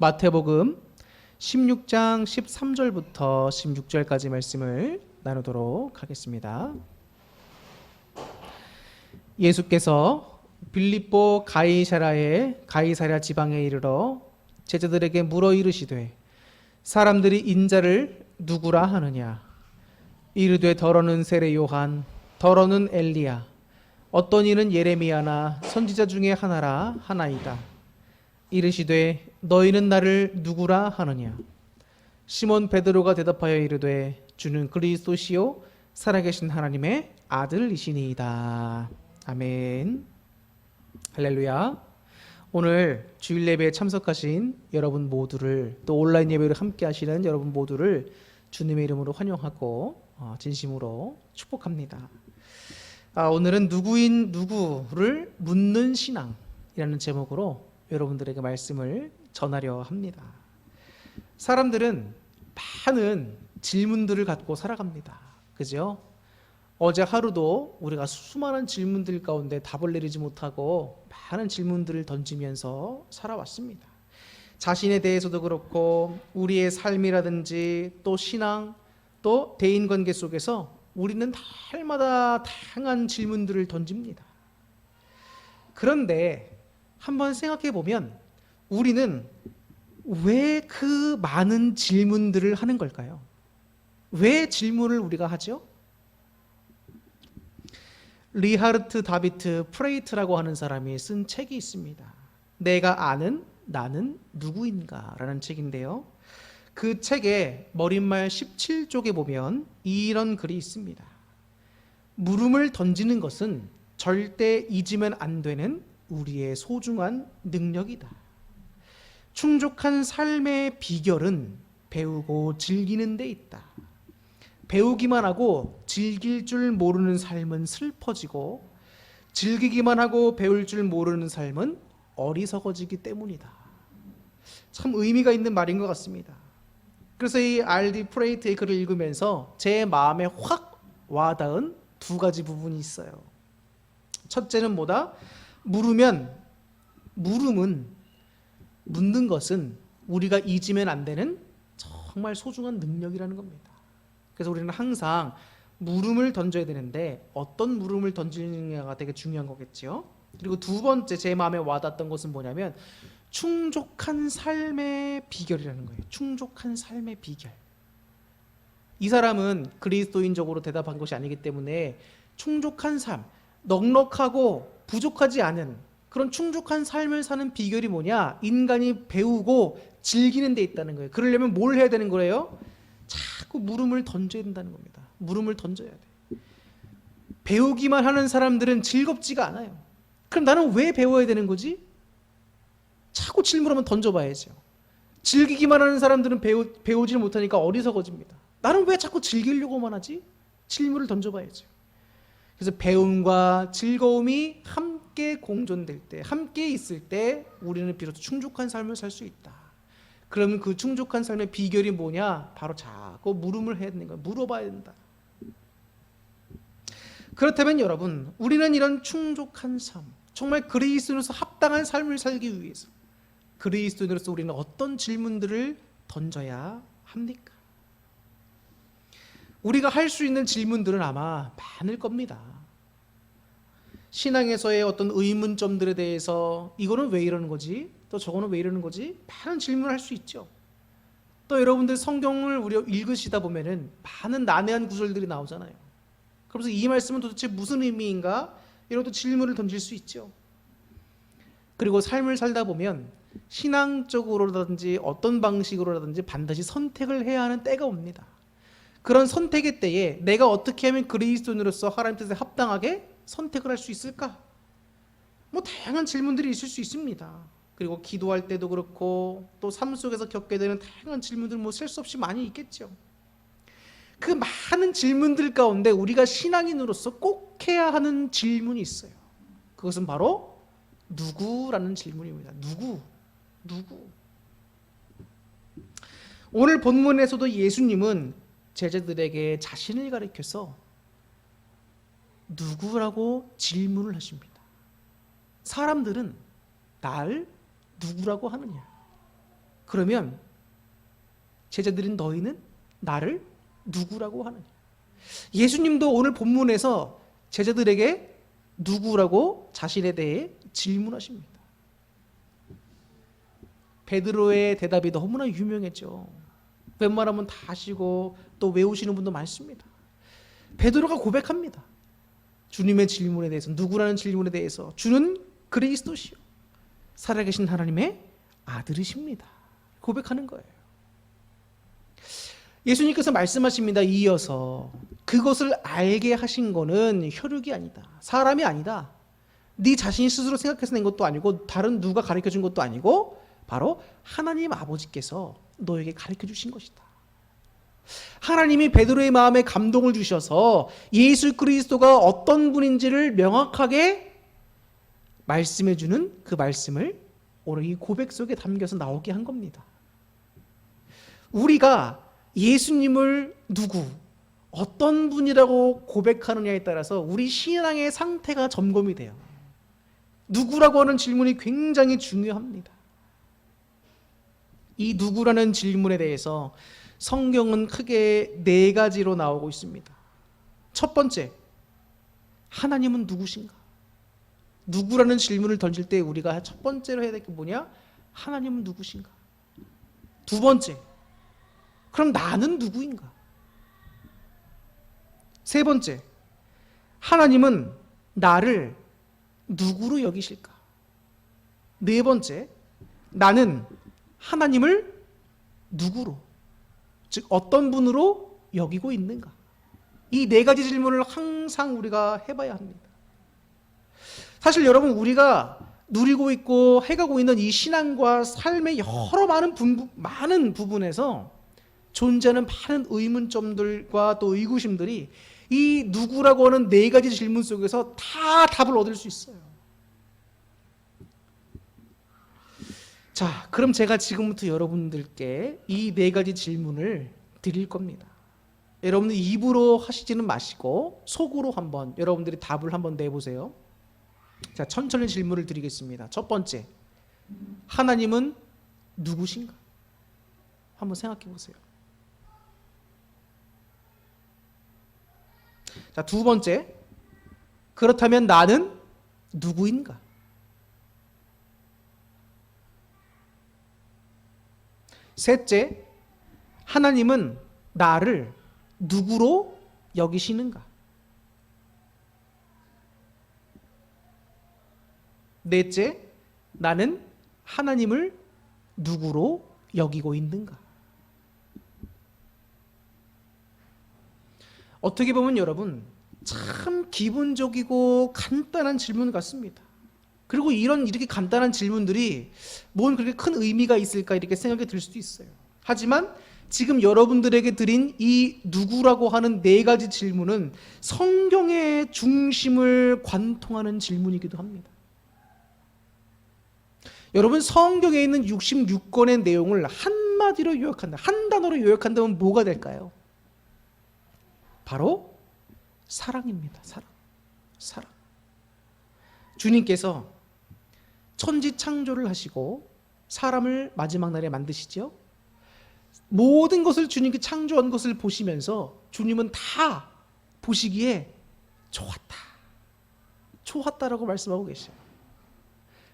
마태복음 16장 13절부터 16절까지 말씀을 나누도록 하겠습니다. 예수께서 빌립보 가이사랴 지방에 이르러 제자들에게 물어 이르시되 사람들이 인자를 누구라 하느냐? 이르되 더러는 세례 요한, 더러는 엘리야, 어떤 이는 예레미야나 선지자 중에 하나라 하나이다. 이르시되 너희는 나를 누구라 하느냐? 시몬 베드로가 대답하여 이르되 주는 그리스도시요 살아계신 하나님의 아들이시니이다. 아멘. 할렐루야. 오늘 주일 예배에 참석하신 여러분 모두를, 또 온라인 예배를 함께 하시는 여러분 모두를 주님의 이름으로 환영하고 진심으로 축복합니다. 오늘은 누구인 누구를 묻는 신앙이라는 제목으로 여러분들에게 말씀을 전하려 합니다. 사람들은 많은 질문들을 갖고 살아갑니다. 그죠? 어제 하루도 우리가 수많은 질문들 가운데 답을 내리지 못하고 많은 질문들을 던지면서 살아왔습니다. 자신에 대해서도 그렇고 우리의 삶이라든지 또 신앙, 또 대인관계 속에서 우리는 날마다 다양한 질문들을 던집니다. 그런데 한번 생각해 보면 우리는 왜 그 많은 질문들을 하는 걸까요? 왜 질문을 우리가 하죠? 리하르트 다비트 프레이트라고 하는 사람이 쓴 책이 있습니다. 내가 아는 나는 누구인가 라는 책인데요. 그 책의 머릿말 17쪽에 보면 이런 글이 있습니다. 물음을 던지는 것은 절대 잊으면 안 되는 우리의 소중한 능력이다. 충족한 삶의 비결은 배우고 즐기는 데 있다. 배우기만 하고 즐길 줄 모르는 삶은 슬퍼지고 즐기기만 하고 배울 줄 모르는 삶은 어리석어지기 때문이다. 참 의미가 있는 말인 것 같습니다. 그래서 이 R.D. 프레이트의 글을 읽으면서 제 마음에 확 와닿은 두 가지 부분이 있어요. 첫째는 뭐다? 물음은 묻는 것은 우리가 잊으면 안 되는 정말 소중한 능력이라는 겁니다. 그래서 우리는 항상 물음을 던져야 되는데 어떤 물음을 던지느냐가 되게 중요한 거겠죠. 그리고 두 번째 제 마음에 와닿았던 것은 뭐냐면 충족한 삶의 비결이라는 거예요. 충족한 삶의 비결. 이 사람은 그리스도인적으로 대답한 것이 아니기 때문에 충족한 삶, 넉넉하고 부족하지 않은 그런 충족한 삶을 사는 비결이 뭐냐? 인간이 배우고 즐기는 데 있다는 거예요. 그러려면 뭘 해야 되는 거예요? 자꾸 물음을 던져야 된다는 겁니다. 물음을 던져야 돼. 배우기만 하는 사람들은 즐겁지가 않아요. 그럼 나는 왜 배워야 되는 거지? 자꾸 질문하면 던져봐야죠. 즐기기만 하는 사람들은 배우지를 못하니까 어리석어집니다. 나는 왜 자꾸 즐기려고만 하지? 질문을 던져봐야죠. 그래서 배움과 즐거움이 함께 공존될 때, 함께 있을 때 우리는 비로소 충족한 삶을 살 수 있다. 그러면 그 충족한 삶의 비결이 뭐냐? 바로 자꾸 물음을 해야 되는 거예요. 물어봐야 된다. 그렇다면 여러분, 우리는 이런 충족한 삶, 정말 그리스도인으로서 합당한 삶을 살기 위해서 그리스도인으로서 우리는 어떤 질문들을 던져야 합니까? 우리가 할 수 있는 질문들은 아마 많을 겁니다. 신앙에서의 어떤 의문점들에 대해서 이거는 왜 이러는 거지? 또 저거는 왜 이러는 거지? 많은 질문을 할 수 있죠. 또 여러분들 성경을 우리 읽으시다 보면은 많은 난해한 구절들이 나오잖아요. 그래서 이 말씀은 도대체 무슨 의미인가? 이런 또 질문을 던질 수 있죠. 그리고 삶을 살다 보면 신앙적으로라든지 어떤 방식으로라든지 반드시 선택을 해야 하는 때가 옵니다. 그런 선택의 때에 내가 어떻게 하면 그리스도인으로서 하나님 뜻에 합당하게 선택을 할 수 있을까? 다양한 질문들이 있을 수 있습니다. 그리고 기도할 때도 그렇고 또 삶 속에서 겪게 되는 다양한 질문들 셀 수 없이 많이 있겠죠. 그 많은 질문들 가운데 우리가 신앙인으로서 꼭 해야 하는 질문이 있어요. 그것은 바로 누구라는 질문입니다. 누구? 오늘 본문에서도 예수님은 제자들에게 자신을 가리켜서 누구라고 질문을 하십니다. 사람들은 날 누구라고 하느냐? 그러면 제자들인 너희는 나를 누구라고 하느냐? 예수님도 오늘 본문에서 제자들에게 누구라고 자신에 대해 질문하십니다. 베드로의 대답이 너무나 유명했죠. 웬만하면 다 아시고 또 외우시는 분도 많습니다. 베드로가 고백합니다. 주님의 질문에 대해서, 누구라는 질문에 대해서, 주는 그리스도시요 살아계신 하나님의 아들이십니다. 고백하는 거예요. 예수님께서 말씀하십니다. 이어서 그것을 알게 하신 거는 혈육이 아니다, 사람이 아니다, 네 자신이 스스로 생각해서 낸 것도 아니고 다른 누가 가르쳐준 것도 아니고 바로 하나님 아버지께서 너에게 가르쳐 주신 것이다. 하나님이 베드로의 마음에 감동을 주셔서 예수 그리스도가 어떤 분인지를 명확하게 말씀해 주는 그 말씀을 오늘 이 고백 속에 담겨서 나오게 한 겁니다. 우리가 예수님을 누구, 어떤 분이라고 고백하느냐에 따라서 우리 신앙의 상태가 점검이 돼요. 누구라고 하는 질문이 굉장히 중요합니다. 이 누구라는 질문에 대해서 성경은 크게 4가지로 나오고 있습니다. 첫 번째, 하나님은 누구신가? 누구라는 질문을 던질 때 우리가 첫 번째로 해야 될 게 뭐냐? 하나님은 누구신가? 두 번째, 그럼 나는 누구인가? 세 번째, 하나님은 나를 누구로 여기실까? 네 번째, 나는 하나님을 누구로, 즉 어떤 분으로 여기고 있는가? 이 4가지 질문을 항상 우리가 해봐야 합니다. 사실 여러분, 우리가 누리고 있고 해가고 있는 이 신앙과 삶의 여러 많은 부분에서 존재하는 많은 의문점들과 또 의구심들이 이 누구라고 하는 4가지 질문 속에서 다 답을 얻을 수 있어요. 자, 그럼 제가 지금부터 여러분들께 이 4가지 질문을 드릴 겁니다. 여러분들 입으로 하시지는 마시고 속으로 한번 여러분들이 답을 한번 내보세요. 자, 천천히 질문을 드리겠습니다. 첫 번째, 하나님은 누구신가? 한번 생각해 보세요. 자, 두 번째, 그렇다면 나는 누구인가? 셋째, 하나님은 나를 누구로 여기시는가? 넷째, 나는 하나님을 누구로 여기고 있는가? 어떻게 보면 여러분, 참 기본적이고 간단한 질문 같습니다. 그리고 이렇게 간단한 질문들이 뭔 그렇게 큰 의미가 있을까 이렇게 생각이 들 수도 있어요. 하지만 지금 여러분들에게 드린 이 누구라고 하는 4가지 질문은 성경의 중심을 관통하는 질문이기도 합니다. 여러분, 성경에 있는 66권의 내용을 한마디로 요약한다, 한 단어로 요약한다면 뭐가 될까요? 바로 사랑입니다. 사랑. 주님께서 천지 창조를 하시고 사람을 마지막 날에 만드시죠. 모든 것을 주님께 창조한 것을 보시면서 주님은 다 보시기에 좋았다라고 말씀하고 계셔요.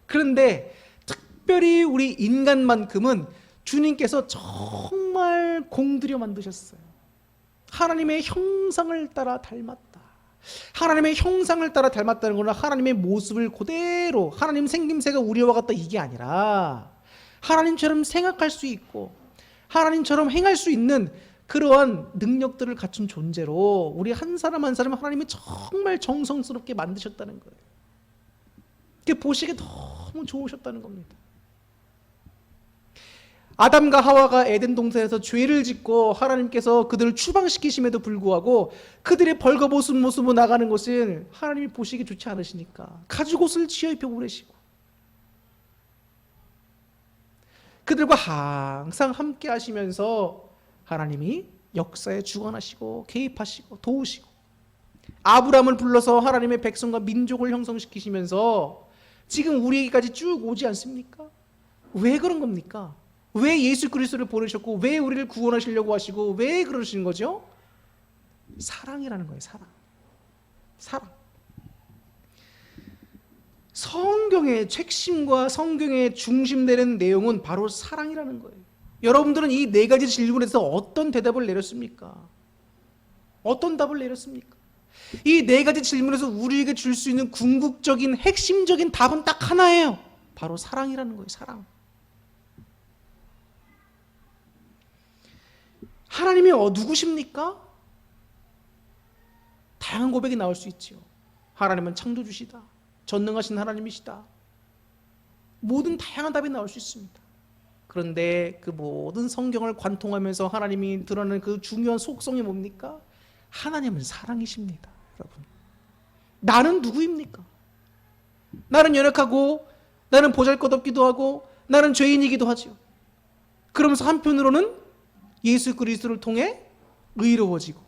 그런데 특별히 우리 인간만큼은 주님께서 정말 공들여 만드셨어요. 하나님의 형상을 따라 닮았다. 하나님의 형상을 따라 닮았다는 것은 하나님의 모습을 그대로, 하나님 생김새가 우리와 같다 이게 아니라 하나님처럼 생각할 수 있고 하나님처럼 행할 수 있는 그러한 능력들을 갖춘 존재로 우리 한 사람 한 사람 하나님이 정말 정성스럽게 만드셨다는 거예요. 그게 보시기에 너무 좋으셨다는 겁니다. 아담과 하와가 에덴 동산에서 죄를 짓고 하나님께서 그들을 추방시키심에도 불구하고 그들의 벌거벗은 모습으로 나가는 것을 하나님이 보시기 좋지 않으시니까 가죽옷을 지어 입혀 보내시고 그들과 항상 함께 하시면서 하나님이 역사에 주관하시고 개입하시고 도우시고 아브라함을 불러서 하나님의 백성과 민족을 형성시키시면서 지금 우리에게까지 쭉 오지 않습니까? 왜 그런 겁니까? 왜 예수 그리스도를 보내셨고 왜 우리를 구원하시려고 하시고 왜 그러시는 거죠? 사랑이라는 거예요. 사랑. 성경의 핵심과 성경의 중심되는 내용은 바로 사랑이라는 거예요. 여러분들은 이 네 가지 질문에서 어떤 대답을 내렸습니까? 어떤 답을 내렸습니까? 이 네 가지 질문에서 우리에게 줄 수 있는 궁극적인 핵심적인 답은 딱 하나예요. 바로 사랑이라는 거예요. 사랑. 하나님이 누구십니까? 다양한 고백이 나올 수 있지요. 하나님은 창조주시다. 전능하신 하나님이시다. 모든 다양한 답이 나올 수 있습니다. 그런데 그 모든 성경을 관통하면서 하나님이 드러나는 그 중요한 속성이 뭡니까? 하나님은 사랑이십니다. 여러분, 나는 누구입니까? 나는 연약하고 나는 보잘것없기도 하고 나는 죄인이기도 하죠. 그러면서 한편으로는 예수 그리스도를 통해 의로워지고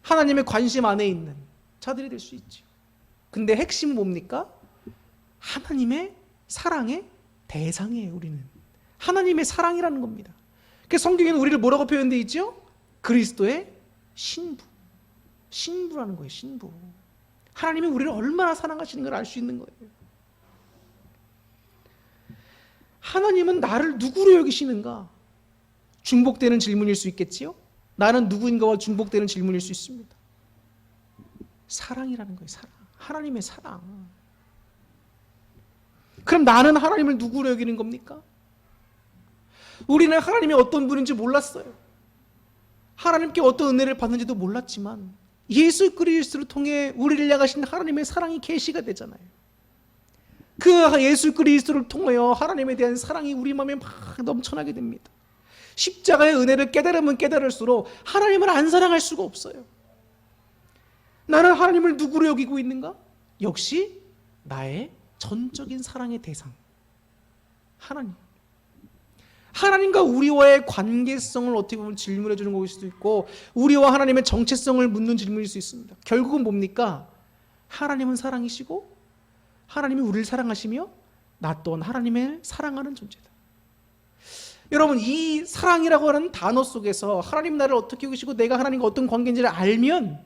하나님의 관심 안에 있는 자들이 될 수 있죠. 근데 핵심은 뭡니까? 하나님의 사랑의 대상이에요. 우리는 하나님의 사랑이라는 겁니다. 그래서 성경에는 우리를 뭐라고 표현되어 있죠? 그리스도의 신부라는 거예요. 신부. 하나님이 우리를 얼마나 사랑하시는 걸 알 수 있는 거예요. 하나님은 나를 누구로 여기시는가? 중복되는 질문일 수 있겠지요? 나는 누구인가와 중복되는 질문일 수 있습니다. 사랑이라는 거예요. 사랑. 하나님의 사랑. 그럼 나는 하나님을 누구로 여기는 겁니까? 우리는 하나님이 어떤 분인지 몰랐어요. 하나님께 어떤 은혜를 받는지도 몰랐지만 예수 그리스도를 통해 우리를 향하신 하나님의 사랑이 계시가 되잖아요. 그 예수 그리스도를 통하여 하나님에 대한 사랑이 우리 마음에 막 넘쳐나게 됩니다. 십자가의 은혜를 깨달으면 깨달을수록 하나님을 안 사랑할 수가 없어요. 나는 하나님을 누구로 여기고 있는가? 역시 나의 전적인 사랑의 대상, 하나님. 하나님과 우리와의 관계성을 어떻게 보면 질문해 주는 것일 수도 있고 우리와 하나님의 정체성을 묻는 질문일 수 있습니다. 결국은 뭡니까? 하나님은 사랑이시고 하나님이 우리를 사랑하시며 나 또한 하나님을 사랑하는 존재다. 여러분, 이 사랑이라고 하는 단어 속에서 하나님 나를 어떻게 여기시고 내가 하나님과 어떤 관계인지를 알면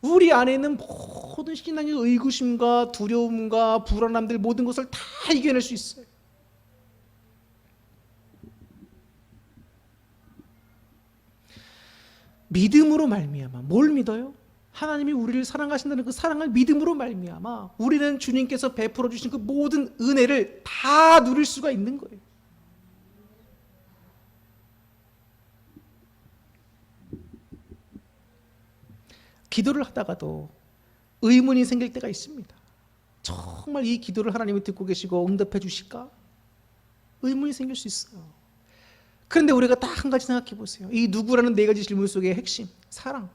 우리 안에 있는 모든 신앙의 의구심과 두려움과 불안함들 모든 것을 다 이겨낼 수 있어요. 믿음으로 말미암아. 뭘 믿어요? 하나님이 우리를 사랑하신다는 그 사랑을 믿음으로 말미암아 우리는 주님께서 베풀어 주신 그 모든 은혜를 다 누릴 수가 있는 거예요. 기도를 하다가도 의문이 생길 때가 있습니다. 정말 이 기도를 하나님이 듣고 계시고 응답해 주실까? 의문이 생길 수 있어요. 그런데 우리가 딱 한 가지 생각해 보세요. 이 누구라는 네 가지 질문 속의 핵심, 사랑.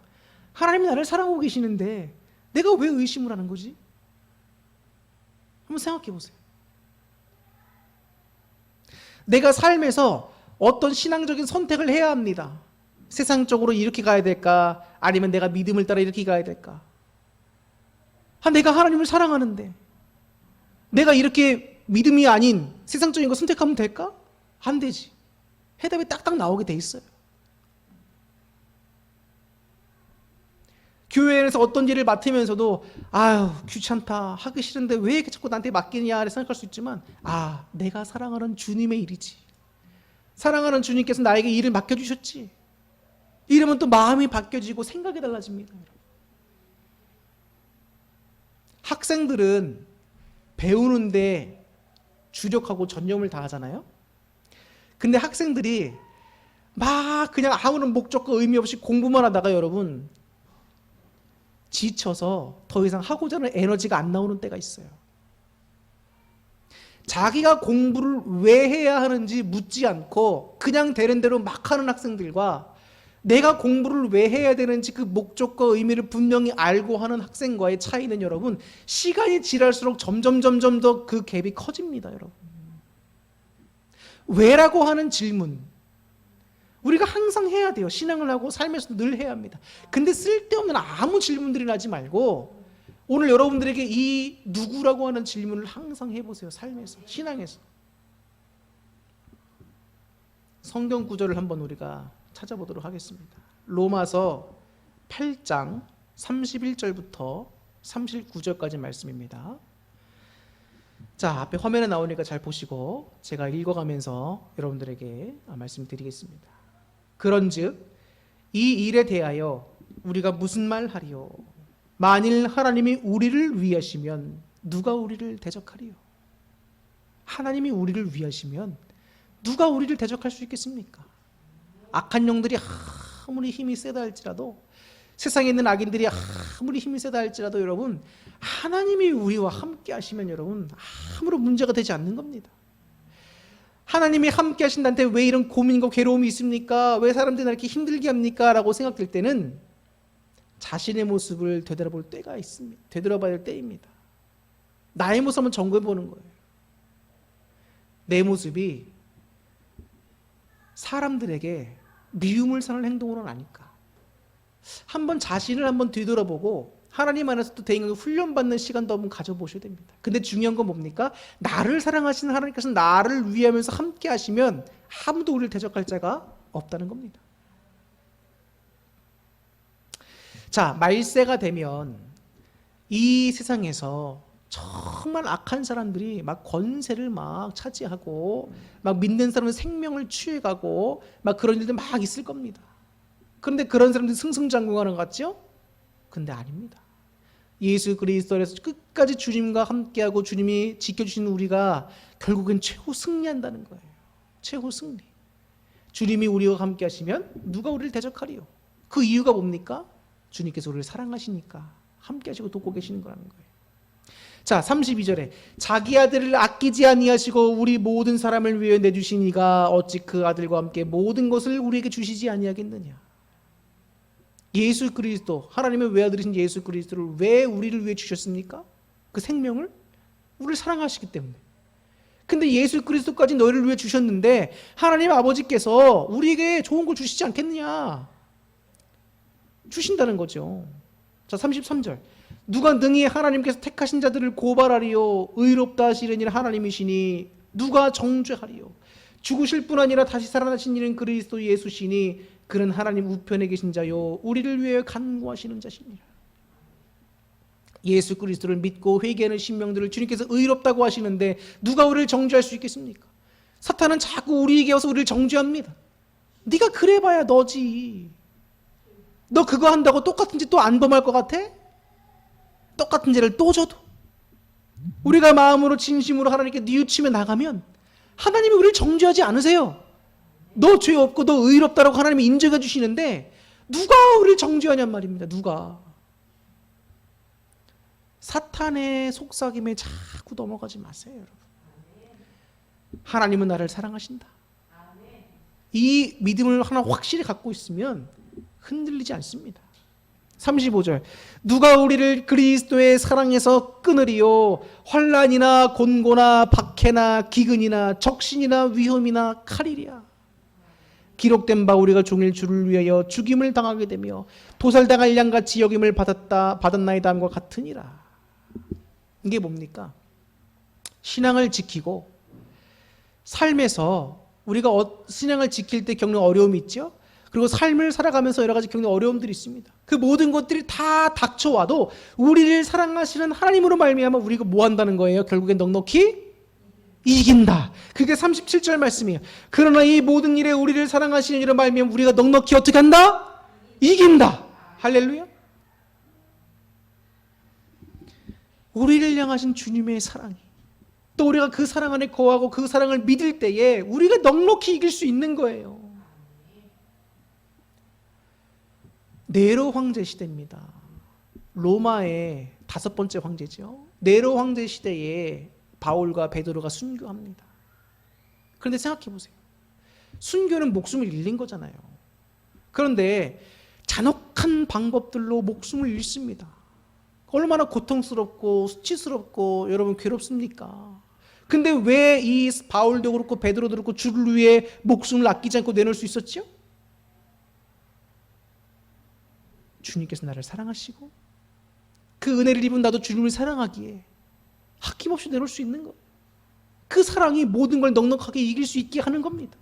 하나님이 나를 사랑하고 계시는데 내가 왜 의심을 하는 거지? 한번 생각해 보세요. 내가 삶에서 어떤 신앙적인 선택을 해야 합니다. 세상적으로 이렇게 가야 될까? 아니면 내가 믿음을 따라 이렇게 가야 될까? 내가 하나님을 사랑하는데 내가 이렇게 믿음이 아닌 세상적인 거 선택하면 될까? 안 되지. 해답이 딱딱 나오게 돼 있어요. 교회에서 어떤 일을 맡으면서도 아유 귀찮다 하기 싫은데 왜 이렇게 자꾸 나한테 맡기냐 생각할 수 있지만 내가 사랑하는 주님의 일이지. 사랑하는 주님께서 나에게 일을 맡겨주셨지. 이러면 또 마음이 바뀌어지고 생각이 달라집니다. 학생들은 배우는데 주력하고 전념을 다하잖아요. 근데 학생들이 막 그냥 아무런 목적과 의미 없이 공부만 하다가 여러분 지쳐서 더 이상 하고자 하는 에너지가 안 나오는 때가 있어요. 자기가 공부를 왜 해야 하는지 묻지 않고 그냥 되는 대로 막 하는 학생들과 내가 공부를 왜 해야 되는지 그 목적과 의미를 분명히 알고 하는 학생과의 차이는 여러분 시간이 지날수록 점점 더 그 갭이 커집니다. 여러분, 왜라고 하는 질문 우리가 항상 해야 돼요. 신앙을 하고 삶에서 늘 해야 합니다. 근데 쓸데없는 아무 질문들이나 하지 말고 오늘 여러분들에게 이 누구라고 하는 질문을 항상 해보세요. 삶에서, 신앙에서. 성경 구절을 한번 우리가 찾아보도록 하겠습니다. 로마서 8장 31절부터 39절까지 말씀입니다. 자, 앞에 화면에 나오니까 잘 보시고 제가 읽어가면서 여러분들에게 말씀드리겠습니다. 그런즉 이 일에 대하여 우리가 무슨 말 하리요? 만일 하나님이 우리를 위하시면 누가 우리를 대적하리요? 하나님이 우리를 위하시면 누가 우리를 대적할 수 있겠습니까? 악한 영들이 아무리 힘이 세다 할지라도, 세상에 있는 악인들이 아무리 힘이 세다 할지라도 여러분, 하나님이 우리와 함께 하시면 여러분 아무런 문제가 되지 않는 겁니다. 하나님이 함께 하신다는데 왜 이런 고민과 괴로움이 있습니까? 왜 사람들이 이렇게 힘들게 합니까? 라고 생각될 때는 자신의 모습을 되돌아볼 때가 있습니다. 되돌아봐야 될 때입니다. 나의 모습 한번 점검해 보는 거예요. 내 모습이 사람들에게 미움을 사는 행동으로는 아닐까? 한번 자신을 한번 뒤돌아보고 하나님 안에서 또 대인관계 훈련받는 시간도 한번 가져보셔야 됩니다. 근데 중요한 건 뭡니까? 나를 사랑하시는 하나님께서 나를 위하면서 함께 하시면 아무도 우리를 대적할 자가 없다는 겁니다. 자, 말세가 되면 이 세상에서 정말 악한 사람들이 막 권세를 막 차지하고 막 믿는 사람의 생명을 취해가고 막 그런 일들 막 있을 겁니다. 그런데 그런 사람들이 승승장구하는 것 같죠? 근데 아닙니다. 예수 그리스도 안에서 끝까지 주님과 함께하고 주님이 지켜주시는 우리가 결국엔 최후 승리한다는 거예요. 최후 승리. 주님이 우리와 함께 하시면 누가 우리를 대적하리요? 그 이유가 뭡니까? 주님께서 우리를 사랑하시니까 함께 하시고 돕고 계시는 거라는 거예요. 자, 32절에 자기 아들을 아끼지 아니하시고 우리 모든 사람을 위해 내주신 이가 어찌 그 아들과 함께 모든 것을 우리에게 주시지 아니하겠느냐. 예수 그리스도, 하나님의 외아들이신 예수 그리스도를 왜 우리를 위해 주셨습니까? 그 생명을? 우리를 사랑하시기 때문에. 근데 예수 그리스도까지 너희를 위해 주셨는데 하나님 아버지께서 우리에게 좋은 걸 주시지 않겠느냐. 주신다는 거죠. 자, 33절. 누가 능히 하나님께서 택하신 자들을 고발하리요? 의롭다 하시는 이는 하나님이시니 누가 정죄하리요? 죽으실 뿐 아니라 다시 살아나신 이는 그리스도 예수시니 그는 하나님 우편에 계신 자요 우리를 위해 간구하시는 자시니라. 예수 그리스도를 믿고 회개하는 신명들을 주님께서 의롭다고 하시는데 누가 우리를 정죄할 수 있겠습니까? 사탄은 자꾸 우리에게 와서 우리를 정죄합니다. 네가 그래봐야 너지. 너 그거 한다고 똑같은 짓 또 안 범할 것 같아? 똑같은 죄를 또 져도. 우리가 마음으로 진심으로 하나님께 뉘우치며 나가면 하나님이 우리를 정죄하지 않으세요. 너 죄 없고 너 의롭다라고 하나님이 인정해 주시는데 누가 우리를 정죄하냔 말입니다. 누가. 사탄의 속삭임에 자꾸 넘어가지 마세요, 여러분. 하나님은 나를 사랑하신다. 이 믿음을 하나 확실히 갖고 있으면 흔들리지 않습니다. 35절. 누가 우리를 그리스도의 사랑에서 끊으리요? 환난이나 곤고나 박해나 기근이나 적신이나 위험이나 칼이랴. 기록된 바 우리가 종일 주를 위하여 죽임을 당하게 되며 도살당할 양같이 여김을 받았나이다 함과 같으니라. 이게 뭡니까? 신앙을 지키고 삶에서 우리가 신앙을 지킬 때 겪는 어려움이 있죠. 그리고 삶을 살아가면서 여러 가지 겪는 어려움들이 있습니다. 그 모든 것들이 다 닥쳐와도 우리를 사랑하시는 하나님으로 말미암아 우리가 뭐 한다는 거예요? 결국엔 넉넉히 이긴다. 그게 37절 말씀이에요. 그러나 이 모든 일에 우리를 사랑하시는 이로 말미암아 우리가 넉넉히 어떻게 한다? 이긴다. 할렐루야. 우리를 향하신 주님의 사랑이 또 우리가 그 사랑 안에 거하고 그 사랑을 믿을 때에 우리가 넉넉히 이길 수 있는 거예요. 네로 황제 시대입니다. 로마의 5번째 황제죠. 네로 황제 시대에 바울과 베드로가 순교합니다. 그런데 생각해 보세요. 순교는 목숨을 잃는 거잖아요. 그런데 잔혹한 방법들로 목숨을 잃습니다. 얼마나 고통스럽고 수치스럽고 여러분 괴롭습니까? 근데 왜 이 바울도 그렇고 베드로도 그렇고 주를 위해 목숨을 아끼지 않고 내놓을 수 있었죠? 주님께서 나를 사랑하시고 그 은혜를 입은 나도 주님을 사랑하기에 아낌없이 내놓을 수 있는 것. 그 사랑이 모든 걸 넉넉하게 이길 수 있게 하는 겁니다.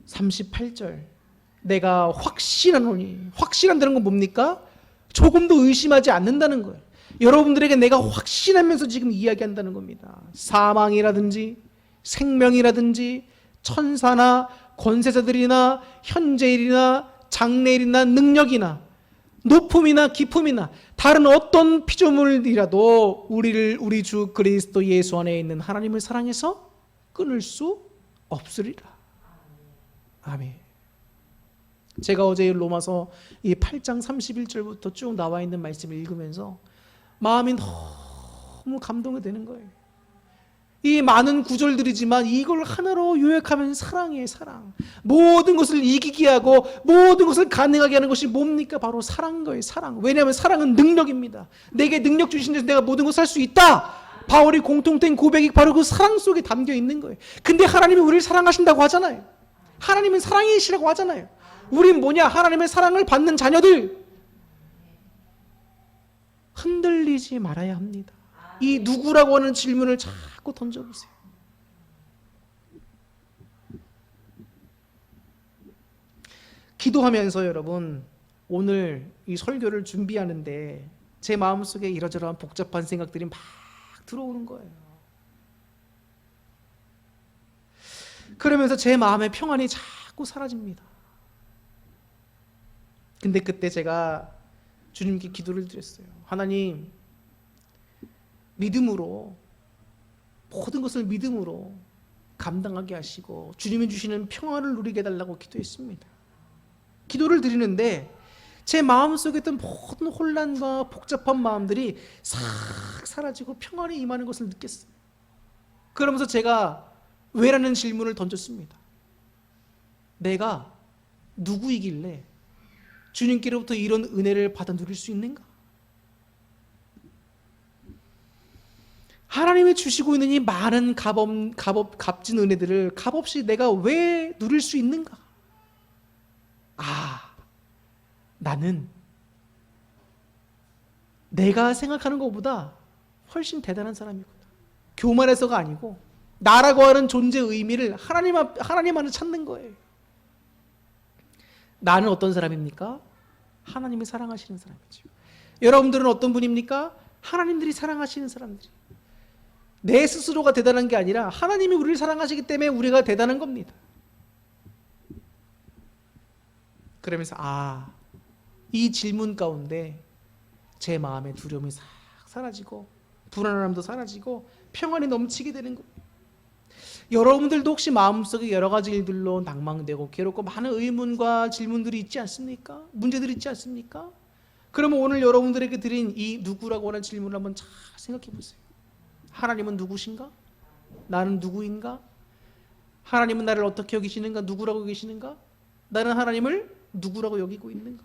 38절 내가 확신하노니, 확신한다는 건 뭡니까? 조금도 의심하지 않는다는 거예요. 여러분들에게 내가 확신하면서 지금 이야기한다는 겁니다. 사망이라든지 생명이라든지 천사나 권세자들이나 현재일이나 장래일이나 능력이나 높음이나 깊음이나 다른 어떤 피조물이라도 우리 주 그리스도 예수 안에 있는 하나님을 사랑해서 끊을 수 없으리라. 아멘. 제가 어제 로마서 이 8장 31절부터 쭉 나와 있는 말씀을 읽으면서 마음이 너무 감동이 되는 거예요. 이 많은 구절들이지만 이걸 하나로 요약하면 사랑이에요. 사랑. 모든 것을 이기게 하고 모든 것을 가능하게 하는 것이 뭡니까? 바로 사랑인 거예요. 사랑. 왜냐하면 사랑은 능력입니다. 내게 능력 주신 데서 내가 모든 것을 할 수 있다. 바울이 공통된 고백이 바로 그 사랑 속에 담겨 있는 거예요. 근데 하나님이 우리를 사랑하신다고 하잖아요. 하나님은 사랑이시라고 하잖아요. 우린 뭐냐? 하나님의 사랑을 받는 자녀들. 흔들리지 말아야 합니다. 이 누구라고 하는 질문을 자꾸 던져보세요. 기도하면서 여러분, 오늘 이 설교를 준비하는데 제 마음속에 이러저러한 복잡한 생각들이 막 들어오는 거예요. 그러면서 제 마음의 평안이 자꾸 사라집니다. 근데 그때 제가 주님께 기도를 드렸어요. 하나님, 믿음으로, 모든 것을 믿음으로 감당하게 하시고 주님이 주시는 평안을 누리게 해달라고 기도했습니다. 기도를 드리는데 제 마음속에 있던 모든 혼란과 복잡한 마음들이 싹 사라지고 평안이 임하는 것을 느꼈어요. 그러면서 제가 왜라는 질문을 던졌습니다. 내가 누구이길래 주님께로부터 이런 은혜를 받아 누릴 수 있는가? 하나님이 주시고 있는 이 많은 값진 은혜들을 값없이 내가 왜 누릴 수 있는가? 나는 내가 생각하는 것보다 훨씬 대단한 사람이구나. 교만해서가 아니고 나라고 하는 존재의 의미를 하나님 안에 찾는 거예요. 나는 어떤 사람입니까? 하나님이 사랑하시는 사람이죠. 여러분들은 어떤 분입니까? 하나님들이 사랑하시는 사람들이. 내 스스로가 대단한 게 아니라 하나님이 우리를 사랑하시기 때문에 우리가 대단한 겁니다. 그러면서 이 질문 가운데 제 마음의 두려움이 싹 사라지고 불안함도 사라지고 평안이 넘치게 되는 거예요. 여러분들도 혹시 마음속에 여러 가지 일들로 낭망되고 괴롭고 많은 의문과 질문들이 있지 않습니까? 문제들이 있지 않습니까? 그러면 오늘 여러분들에게 드린 이 누구라고 하는 질문을 한번 잘 생각해 보세요. 하나님은 누구신가? 나는 누구인가? 하나님은 나를 어떻게 여기시는가? 누구라고 계시는가? 나는 하나님을 누구라고 여기고 있는가?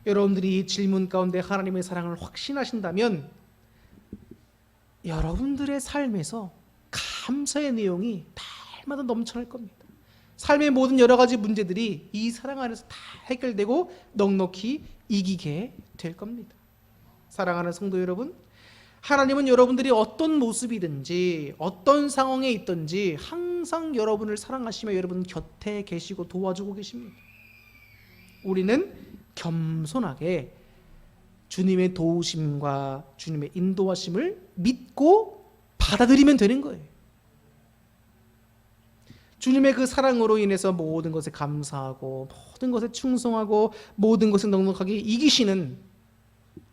여러분들이 이 질문 가운데 하나님의 사랑을 확신하신다면 여러분들의 삶에서 감사의 내용이 날마다 넘쳐날 겁니다. 삶의 모든 여러 가지 문제들이 이 사랑 안에서 다 해결되고 넉넉히 이기게 될 겁니다. 사랑하는 성도 여러분, 하나님은 여러분들이 어떤 모습이든지 어떤 상황에 있든지 항상 여러분을 사랑하시며 여러분 곁에 계시고 도와주고 계십니다. 우리는 겸손하게 주님의 도우심과 주님의 인도하심을 믿고 받아들이면 되는 거예요. 주님의 그 사랑으로 인해서 모든 것에 감사하고 모든 것에 충성하고 모든 것을 넉넉하게 이기시는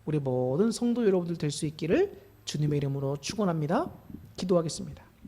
우리 모든 성도 여러분들 될 수 있기를 주님의 이름으로 축원합니다. 기도하겠습니다.